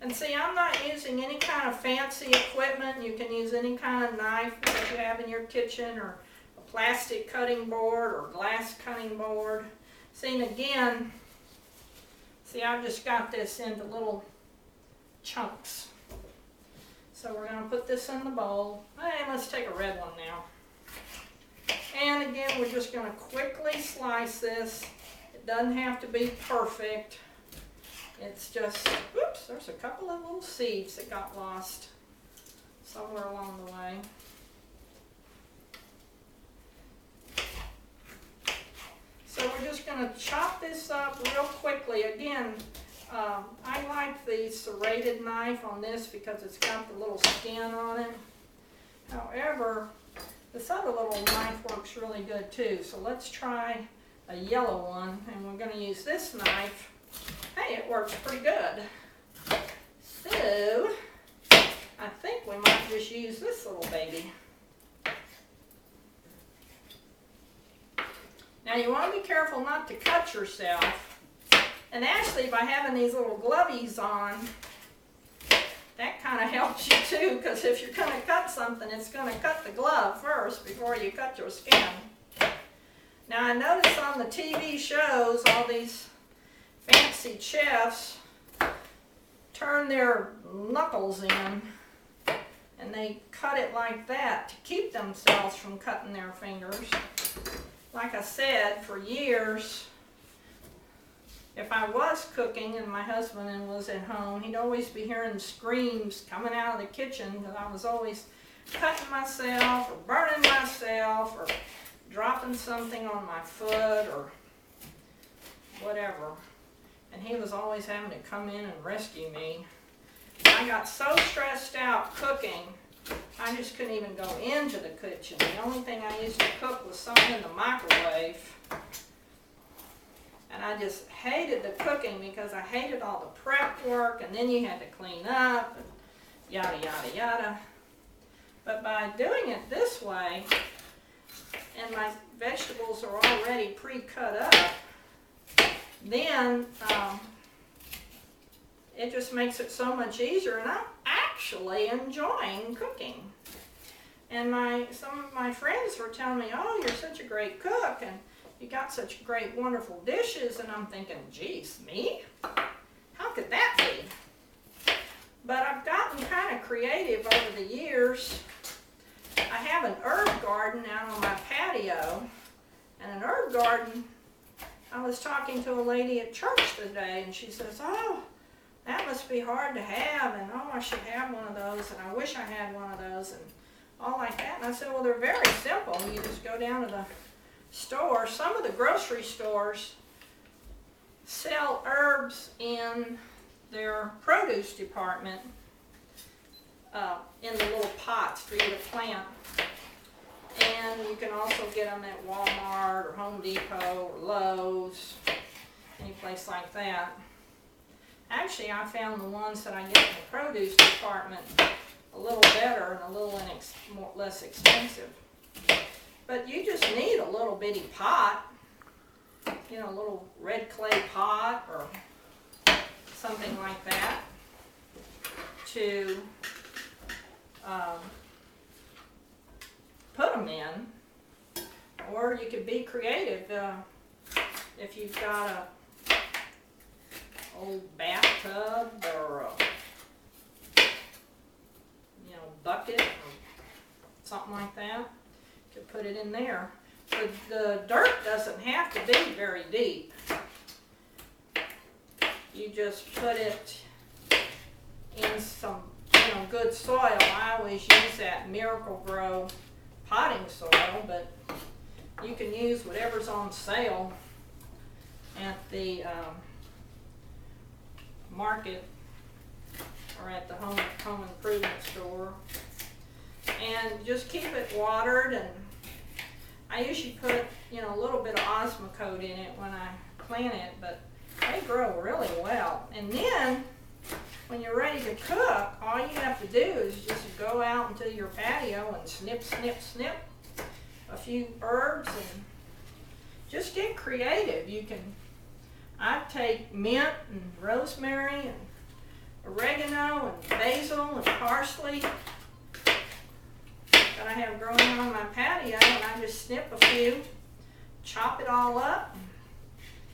And see, I'm not using any kind of fancy equipment. You can use any kind of knife that you have in your kitchen, or a plastic cutting board or glass cutting board. See, and again, see, I've just got this into little chunks. So we're going to put this in the bowl. Hey, let's take a red one now. And again, we're just going to quickly slice this. It doesn't have to be perfect. It's just, whoops, there's a couple of little seeds that got lost somewhere along the way. So we're just going to chop this up real quickly. Again, I like the serrated knife on this because it's got the little skin on it. However, this other little knife works really good too. So let's try a yellow one, and we're going to use this knife. Hey, it works pretty good. So, I think we might just use this little baby. Now you want to be careful not to cut yourself. And actually, by having these little glovies on, that kind of helps you too, because if you're going to cut something, it's going to cut the glove first before you cut your skin. Now I notice on the TV shows, all these fancy chefs turn their knuckles in and they cut it like that to keep themselves from cutting their fingers. Like I said, for years, if I was cooking and my husband was at home, he'd always be hearing screams coming out of the kitchen because I was always cutting myself or burning myself or dropping something on my foot or whatever. And he was always having to come in and rescue me. I got so stressed out cooking, I just couldn't even go into the kitchen. The only thing I used to cook was something in the microwave. And I just hated the cooking because I hated all the prep work, and then you had to clean up, and yada, yada, yada. But by doing it this way, and my vegetables are already pre-cut up, then it just makes it so much easier, and I'm actually enjoying cooking. And some of my friends were telling me, oh, you're such a great cook, and you got such great, wonderful dishes, and I'm thinking, geez, me? How could that be? But I've gotten kind of creative over the years. I have an herb garden out on my patio, and an herb garden, I was talking to a lady at church today, and she says, oh, that must be hard to have, and oh, I should have one of those, and I wish I had one of those, and all like that. And I said, well, they're very simple. You just go down to the store. Some of the grocery stores sell herbs in their produce department in the little pots for you to plant. And you can also get them at Walmart or Home Depot or Lowe's, any place like that. Actually, I found the ones that I get in the produce department a little better and a little less expensive. But you just need a little bitty pot, you know, a little red clay pot or something like that to put them in. Or you could be creative if you've got a old bathtub or a bucket or something like that. You could put it in there. The dirt doesn't have to be very deep. You just put it in some good soil. I always use that Miracle Grow potting soil, but you can use whatever's on sale at the market or at the home improvement store, and just keep it watered. And I usually put a little bit of Osmocote in it when I plant it, but they grow really well. And then when you're ready to cook, all you have to do is just go out into your patio and snip a few herbs and just get creative. I take mint and rosemary and oregano and basil and parsley that I have growing on my patio, and I just snip a few, chop it all up.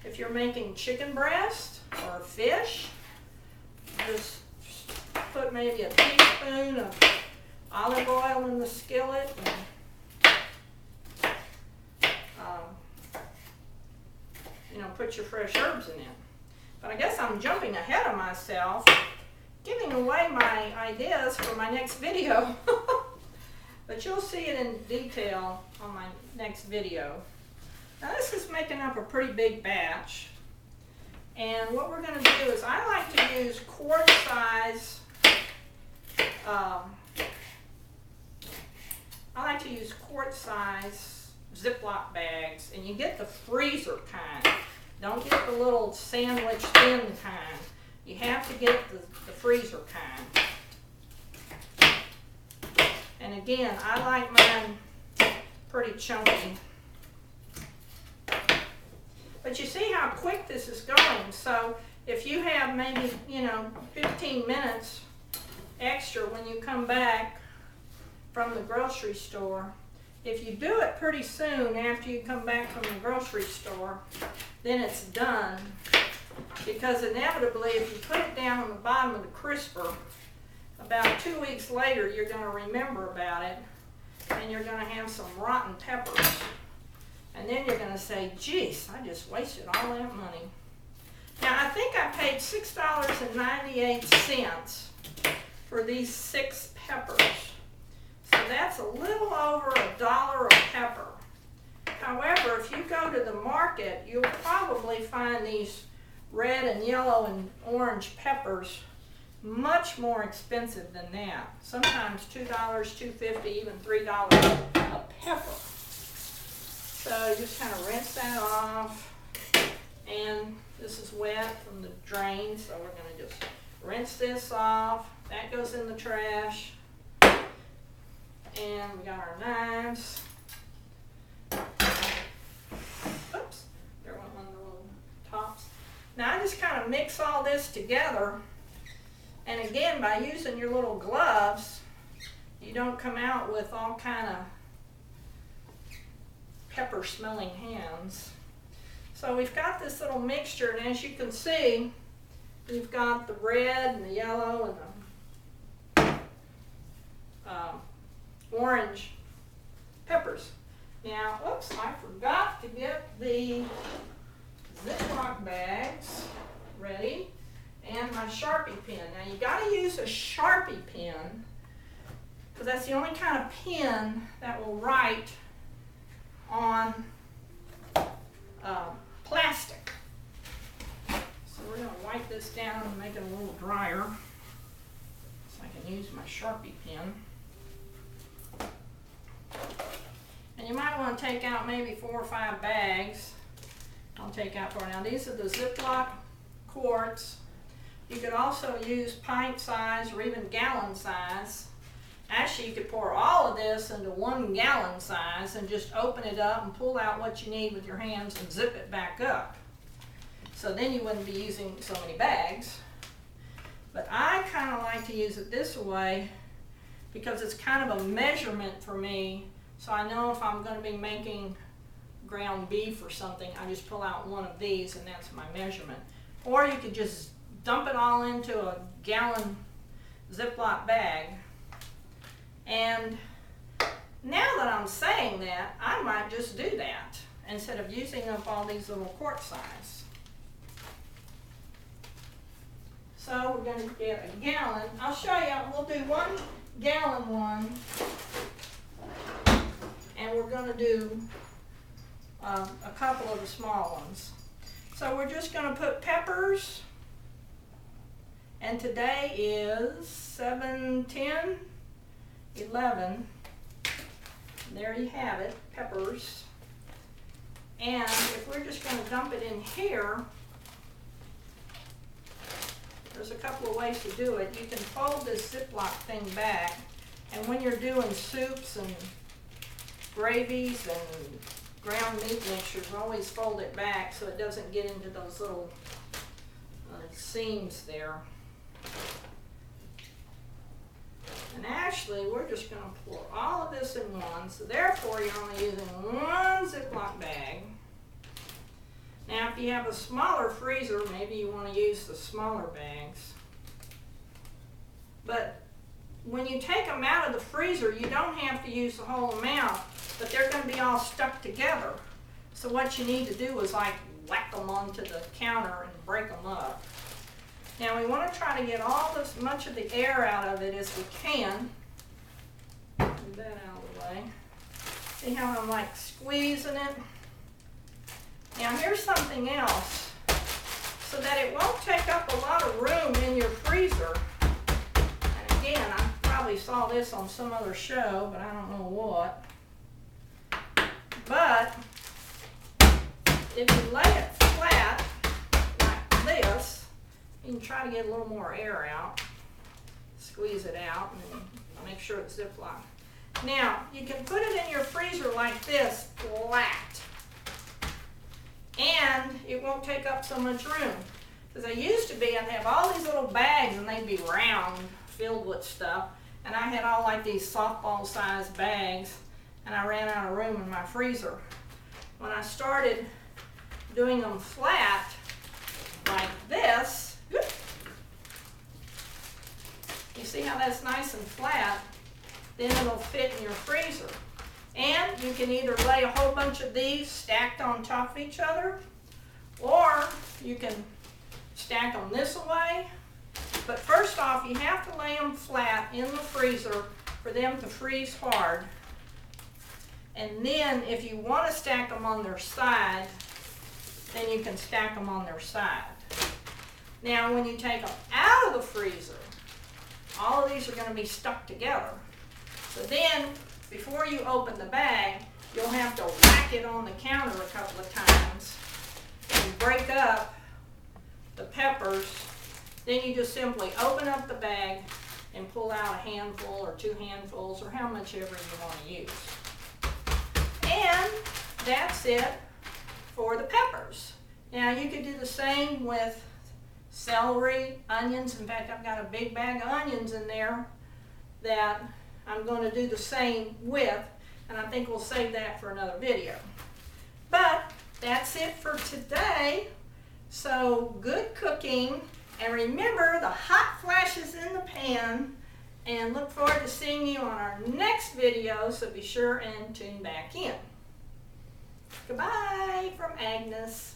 If you're making chicken breast or fish, just put maybe a teaspoon of olive oil in the skillet and put your fresh herbs in it. But I guess I'm jumping ahead of myself, giving away my ideas for my next video. But you'll see it in detail on my next video. Now this is making up a pretty big batch. And what we're going to do is I like to use quart size Ziploc bags, and you get the freezer kind. Don't get the little sandwich thin kind. You have to get the freezer kind. And again, I like mine pretty chunky. But you see how quick this is going. So if you have maybe, 15 minutes extra when you come back from the grocery store, if you do it pretty soon after you come back from the grocery store, then it's done. Because inevitably, if you put it down on the bottom of the crisper, about 2 weeks later, you're going to remember about it, and you're going to have some rotten peppers. And then you're going to say, geez, I just wasted all that money. Now, I think I paid $6.98 for these 6 peppers. So that's a little over $1 a pepper. However, if you go to the market, you'll probably find these red and yellow and orange peppers much more expensive than that. Sometimes $2, $2.50, even $3 a pepper. So you just kind of rinse that off. And this is wet from the drain, so we're going to just rinse this off. That goes in the trash. And we got our knives. Oops, there went one of the little tops. Now I just kind of mix all this together. And again, by using your little gloves, you don't come out with all kind of pepper smelling hands. So we've got this little mixture, and as you can see, we've got the red and the yellow and the orange peppers. Now, oops, I forgot to get the Ziploc bags ready and my Sharpie pen. Now, you got to use a Sharpie pen because that's the only kind of pen that will write on plastic. So we're going to wipe this down and make it a little drier so I can use my Sharpie pen. And you might want to take out maybe 4 or 5 bags. I'll take out 4. Now these are the Ziploc quarts. You could also use pint size or even gallon size. Actually, you could pour all of this into 1 gallon size and just open it up and pull out what you need with your hands and zip it back up. So then you wouldn't be using so many bags. But I kind of like to use it this way because it's kind of a measurement for me. So I know if I'm going to be making ground beef or something, I just pull out one of these and that's my measurement. Or you could just dump it all into a gallon Ziploc bag. And now that I'm saying that, I might just do that instead of using up all these little quart size. So we're going to get a gallon. I'll show you, we'll do 1 gallon one. And we're going to do a couple of the small ones. So we're just going to put peppers. And today is 7/10. 11. There you have it, peppers. And if we're just going to dump it in here, there's a couple of ways to do it. You can fold this Ziploc thing back, and when you're doing soups and gravies and ground meat mixtures, always fold it back so it doesn't get into those little seams there. actually, we're just going to pour all of this in one. So therefore, you're only using one Ziploc bag. Now, if you have a smaller freezer, maybe you want to use the smaller bags. But when you take them out of the freezer, you don't have to use the whole amount, but they're going to be all stuck together. So what you need to do is like whack them onto the counter and break them up. Now we want to try to get as much of the air out of it as we can. Move that out of the way. See how I'm like squeezing it? Now here's something else. So that it won't take up a lot of room in your freezer. And again, I probably saw this on some other show, but I don't know what. But if you lay it flat like this, you can try to get a little more air out. Squeeze it out and make sure it's Ziploc. Now, you can put it in your freezer like this, flat. And it won't take up so much room. Because I used to be, I'd have all these little bags and they'd be round, filled with stuff. And I had all like these softball sized bags and I ran out of room in my freezer. When I started doing them flat, like this, you see how that's nice and flat, then it'll fit in your freezer. And you can either lay a whole bunch of these stacked on top of each other, or you can stack them this way. But first off, you have to lay them flat in the freezer for them to freeze hard. And then if you want to stack them on their side, then you can stack them on their side. Now when you take them out of the freezer, all of these are going to be stuck together. So then, before you open the bag, you'll have to whack it on the counter a couple of times and break up the peppers. Then you just simply open up the bag and pull out a handful or 2 handfuls or how much ever you want to use. And that's it for the peppers. Now you could do the same with celery, onions. In fact, I've got a big bag of onions in there that I'm going to do the same with, and I think we'll save that for another video. But that's it for today. So good cooking, and remember the hot flashes in the pan, and look forward to seeing you on our next video, so be sure and tune back in. Goodbye from Agnes.